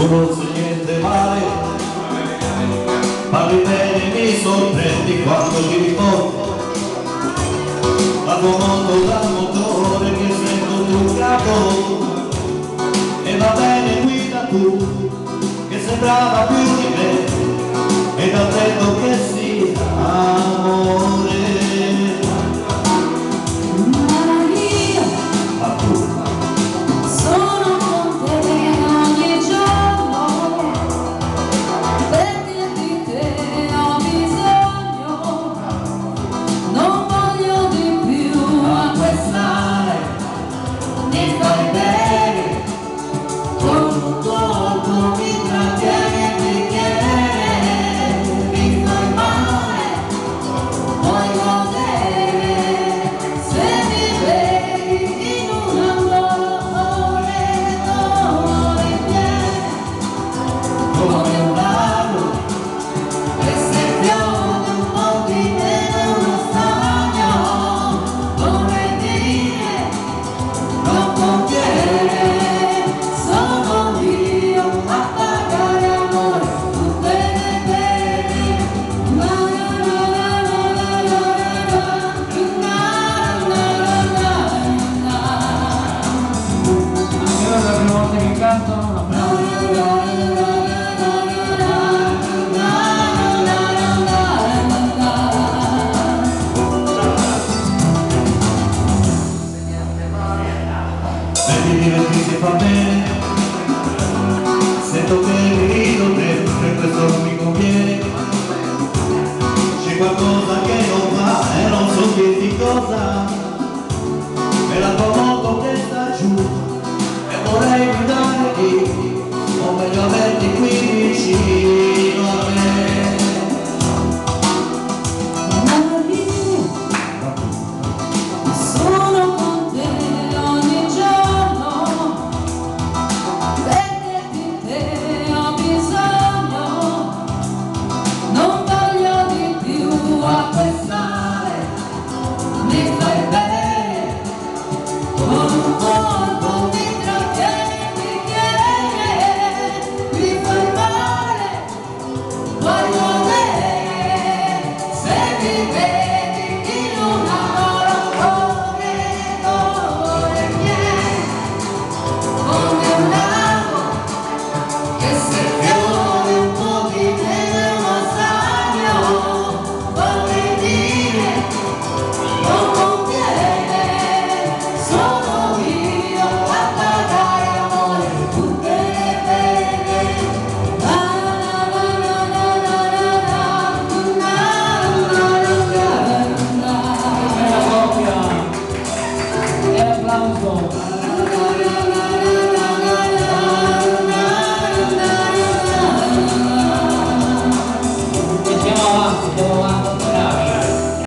non so niente male, parli bene, mi sorprendi quando ti riporto al tuo mondo dal motore che sento truccato. E va bene, guida tu, che sembrava più di me, e t'ho detto che sia amore. Ma tu sono con te ogni giorno, perché di te ho bisogno, non voglio di più acquistare, mi stai bene, con un tuo mi trattieni e mi chiedi, mi fai male, vuoi godere, se mi vedi in un amore, amore viene, come un lago, che se piove un po' di neve uno stagno, vorrei dire, non conviene, sono io a pagare amore, tutte le pene, Anche la prima volta che canto e ti divertirsi fa bene,